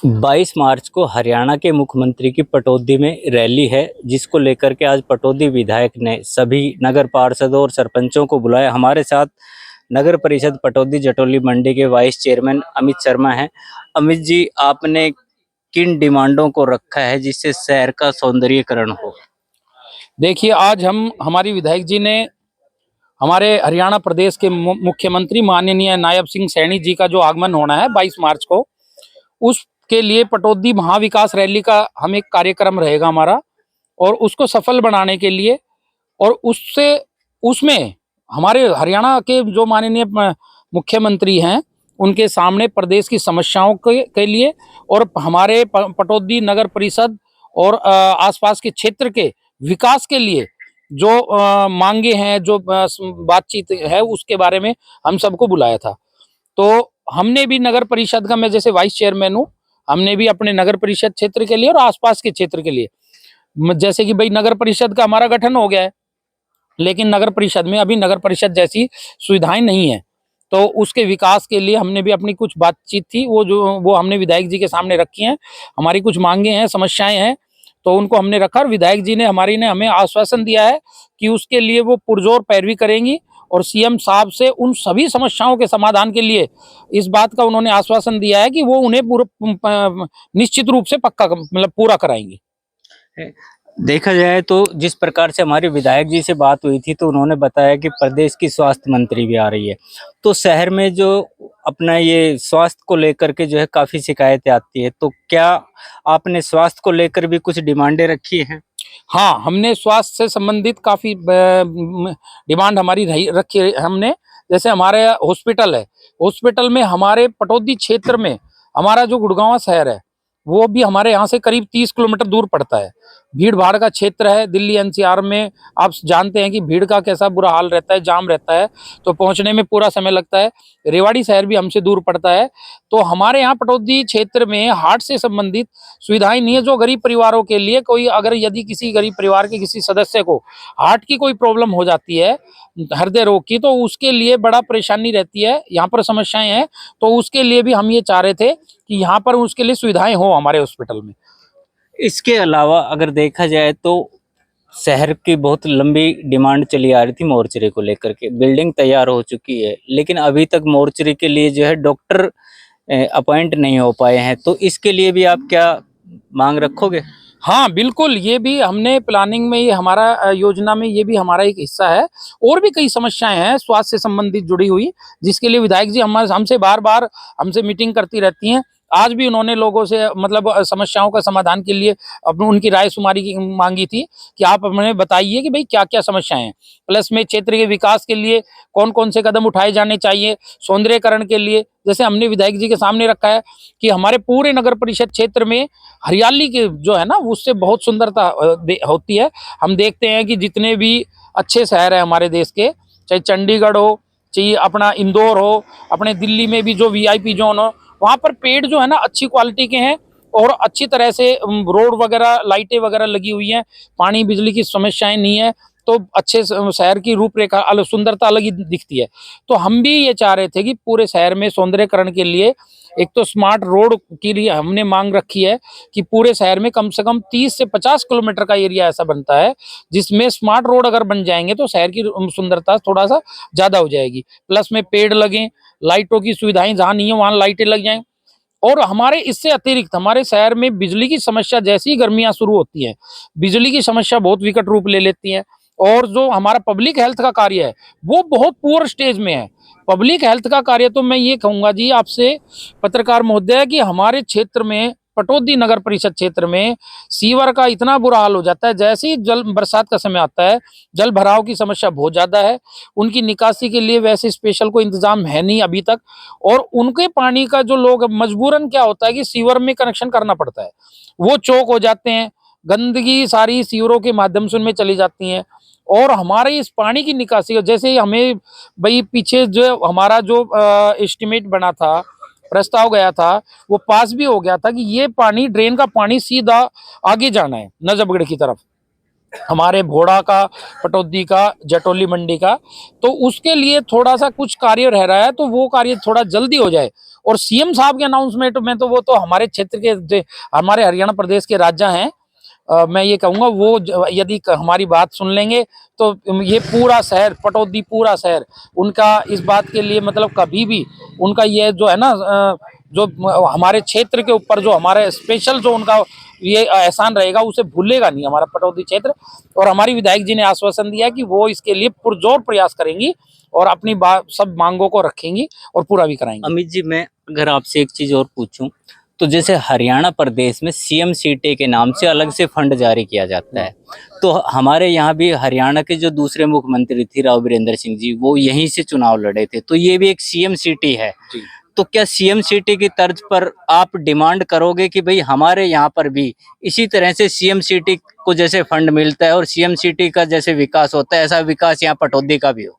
22 मार्च को हरियाणा के मुख्यमंत्री की पटौदी में रैली है, जिसको लेकर के आज पटौदी विधायक ने सभी नगर पार्षदों और सरपंचों को बुलाया। हमारे साथ नगर परिषद पटौदी जटोली मंडी के वाइस चेयरमैन अमित शर्मा हैं। अमित जी, आपने किन डिमांडों को रखा है जिससे शहर का सौंदर्यीकरण हो? देखिए, आज हमारी विधायक जी ने हमारे हरियाणा प्रदेश के मुख्यमंत्री माननीय नायब सिंह सैनी जी का जो आगमन होना है 22 मार्च को, उसके लिए पटौदी महाविकास रैली का हम एक कार्यक्रम रहेगा हमारा, और उसको सफल बनाने के लिए और उसमें हमारे हरियाणा के जो माननीय मुख्यमंत्री हैं उनके सामने प्रदेश की समस्याओं के लिए और हमारे पटौदी नगर परिषद और आसपास के क्षेत्र के विकास के लिए जो मांगे हैं, जो बातचीत है, उसके बारे में हम सबको बुलाया था। तो हमने भी नगर परिषद का, मैं जैसे वाइस चेयरमैन हूँ, हमने भी अपने नगर परिषद क्षेत्र के लिए और आसपास के क्षेत्र के लिए, जैसे कि भाई नगर परिषद का हमारा गठन हो गया है, लेकिन नगर परिषद में अभी नगर परिषद जैसी सुविधाएं नहीं है, तो उसके विकास के लिए हमने भी अपनी कुछ बातचीत थी, वो हमने विधायक जी के सामने रखी हैं। हमारी कुछ मांगे हैं, समस्याएं हैं, तो उनको हमने रखा और विधायक जी ने हमें आश्वासन दिया है कि उसके लिए वो पुरजोर पैरवी करेंगी और सीएम साहब से उन सभी समस्याओं के समाधान के लिए इस बात का उन्होंने आश्वासन दिया है कि वो उन्हें निश्चित रूप से पक्का मतलब पूरा कराएंगे। देखा जाए तो जिस प्रकार से हमारे विधायक जी से बात हुई थी, तो उन्होंने बताया कि प्रदेश की स्वास्थ्य मंत्री भी आ रही है, तो शहर में जो अपना ये स्वास्थ्य को लेकर के जो है काफी शिकायतें आती है, तो क्या आपने स्वास्थ्य को लेकर भी कुछ डिमांडें रखी हैं? हाँ, हमने स्वास्थ्य से संबंधित काफी डिमांड हमारी रखी है हमने। जैसे हमारे हॉस्पिटल है, हॉस्पिटल में हमारे पटौदी क्षेत्र में हमारा जो गुड़गांव शहर है, वो भी हमारे यहाँ से करीब 30 किलोमीटर दूर पड़ता है। भीड़ भाड़ का क्षेत्र है। दिल्ली एनसीआर में आप जानते हैं कि भीड़ का कैसा बुरा हाल रहता है, जाम रहता है, तो पहुंचने में पूरा समय लगता है। रेवाड़ी शहर भी हमसे दूर पड़ता है। तो हमारे यहाँ पटौदी क्षेत्र में हार्ट से संबंधित सुविधाएं नहीं है, जो गरीब परिवारों के लिए, कोई अगर यदि किसी गरीब परिवार के किसी सदस्य को हार्ट की कोई प्रॉब्लम हो जाती है, हृदय रोग की, तो उसके लिए बड़ा परेशानी रहती है, यहाँ पर समस्याएं हैं। तो उसके लिए भी हम ये चाह रहे थे कि यहाँ पर उसके लिए सुविधाएं हो हमारे हॉस्पिटल में। इसके अलावा अगर देखा जाए तो शहर की बहुत लंबी डिमांड चली आ रही थी मोर्चरी को लेकर के। बिल्डिंग तैयार हो चुकी है, लेकिन अभी तक मोर्चरी के लिए जो है डॉक्टर अपॉइंट नहीं हो पाए हैं, तो इसके लिए भी आप क्या मांग रखोगे? हाँ बिल्कुल, ये भी हमने प्लानिंग में, ये हमारा योजना में ये भी हमारा एक हिस्सा है। और भी कई समस्याएं हैं स्वास्थ्य से संबंधित जुड़ी हुई, जिसके लिए विधायक जी हमसे बार बार हमसे मीटिंग करती रहती हैं। आज भी उन्होंने लोगों से मतलब समस्याओं का समाधान के लिए उनकी राय शुमारी की मांगी थी कि आप हमें बताइए कि भाई क्या क्या समस्याएं हैं, प्लस में क्षेत्र के विकास के लिए कौन कौन से कदम उठाए जाने चाहिए, सौंदर्यकरण के लिए। जैसे हमने विधायक जी के सामने रखा है कि हमारे पूरे नगर परिषद क्षेत्र में हरियाली के जो है ना, उससे बहुत सुंदरता होती है। हम देखते हैं कि जितने भी अच्छे शहर है हमारे देश के, चाहे चंडीगढ़ हो, चाहे अपना इंदौर हो, अपने दिल्ली में भी जो वीआईपी जोन हो, वहाँ पर पेड़ जो है ना अच्छी क्वालिटी के हैं और अच्छी तरह से रोड वगैरह, लाइटें वगैरह लगी हुई हैं, पानी बिजली की समस्याएं नहीं है, तो अच्छे शहर की रूपरेखा सुंदरता अलग ही दिखती है। तो हम भी ये चाह रहे थे कि पूरे शहर में सौंदर्यकरण के लिए एक तो स्मार्ट रोड के लिए हमने मांग रखी है कि पूरे शहर में कम से कम 30 से 50 किलोमीटर का एरिया ऐसा बनता है जिसमें स्मार्ट रोड अगर बन जाएंगे तो शहर की सुंदरता थोड़ा सा ज्यादा हो जाएगी। प्लस में पेड़ लगे, लाइटों की सुविधाएं जहां नहीं है वहां लाइटें लग जाएं। और हमारे इससे अतिरिक्त हमारे शहर में बिजली की समस्या, जैसी ही गर्मियां शुरू होती हैं, बिजली की समस्या बहुत विकट रूप ले लेती है। और जो हमारा पब्लिक हेल्थ का कार्य है वो बहुत पुअर स्टेज में है। पब्लिक हेल्थ का कार्य तो मैं ये कहूंगा जी आपसे पत्रकार महोदय कि हमारे क्षेत्र में पटौदी नगर परिषद क्षेत्र में सीवर का इतना बुरा हाल हो जाता है, जैसे ही जल बरसात का समय आता है जल भराव की समस्या बहुत ज्यादा है। उनकी निकासी के लिए वैसे स्पेशल कोई इंतजाम है नहीं अभी तक, और उनके पानी का जो लोग मजबूरन क्या होता है कि सीवर में कनेक्शन करना पड़ता है, वो चौक हो जाते हैं, गंदगी सारी सीवरों के माध्यम से उनमें चली जाती है। और हमारे इस पानी की निकासी, जैसे हमें भाई पीछे जो हमारा जो एस्टिमेट बना था, प्रस्ताव गया था, वो पास भी हो गया था कि ये पानी, ड्रेन का पानी सीधा आगे जाना है नजफगढ़ की तरफ। हमारे भोड़ा का, पटौदी का, जटोली मंडी का, तो उसके लिए थोड़ा सा कुछ कार्य रह रहा है, तो वो कार्य थोड़ा जल्दी हो जाए। और सीएम साहब के अनाउंसमेंट में तो वो तो हमारे क्षेत्र के हमारे हरियाणा प्रदेश के राजा हैं, मैं ये कहूँगा वो यदि हमारी बात सुन लेंगे तो ये पूरा शहर पटौदी, पूरा शहर उनका इस बात के लिए मतलब कभी भी उनका ये जो है ना जो हमारे क्षेत्र के ऊपर जो हमारे स्पेशल जो उनका ये एहसान रहेगा उसे भूलेगा नहीं हमारा पटौदी क्षेत्र। और हमारी विधायक जी ने आश्वासन दिया कि वो इसके लिए पुरजोर प्रयास करेंगी और अपनी सब मांगों को रखेंगी और पूरा भी कराएंगी। अमित जी, मैं अगर आपसे एक चीज और पूछूं, तो जैसे हरियाणा प्रदेश में सीएम सीटे के नाम से अलग से फंड जारी किया जाता है, तो हमारे यहाँ भी हरियाणा के जो दूसरे मुख्यमंत्री थे राव वीरेंद्र सिंह जी, वो यहीं से चुनाव लड़े थे, तो ये भी एक सीएम सिटी है। तो क्या सीएम सिटी की तर्ज पर आप डिमांड करोगे कि भाई हमारे यहाँ पर भी इसी तरह से सीएम सिटी को जैसे फंड मिलता है और सीएम सिटी का जैसे विकास होता है, ऐसा विकास यहाँ पटौदी का भी हो?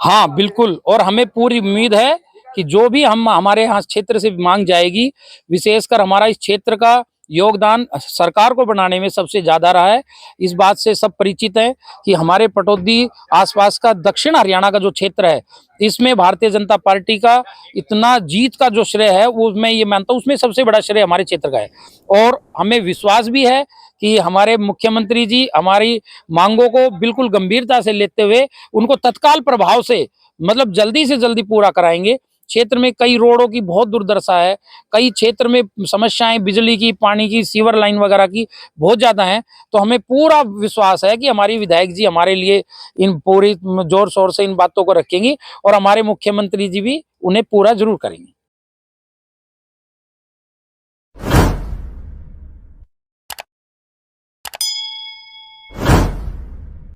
हाँ बिल्कुल, और हमें पूरी उम्मीद है कि जो भी हम हमारे यहाँ क्षेत्र से मांग जाएगी, विशेषकर हमारा इस क्षेत्र का योगदान सरकार को बनाने में सबसे ज्यादा रहा है। इस बात से सब परिचित हैं कि हमारे पटौदी आसपास का दक्षिण हरियाणा का जो क्षेत्र है, इसमें भारतीय जनता पार्टी का इतना जीत का जो श्रेय है वो मैं ये मानता हूँ उसमें सबसे बड़ा श्रेय हमारे क्षेत्र का है। और हमें विश्वास भी है कि हमारे मुख्यमंत्री जी हमारी मांगों को बिल्कुल गंभीरता से लेते हुए उनको तत्काल प्रभाव से मतलब जल्दी से जल्दी पूरा कराएंगे। क्षेत्र में कई रोडों की बहुत दुर्दशा है, कई क्षेत्र में समस्याएं बिजली की, पानी की, सीवर लाइन वगैरह की बहुत ज्यादा हैं। तो हमें पूरा विश्वास है कि हमारी विधायक जी हमारे लिए इन पूरी जोर शोर से इन बातों को रखेंगी और हमारे मुख्यमंत्री जी भी उन्हें पूरा जरूर करेंगे।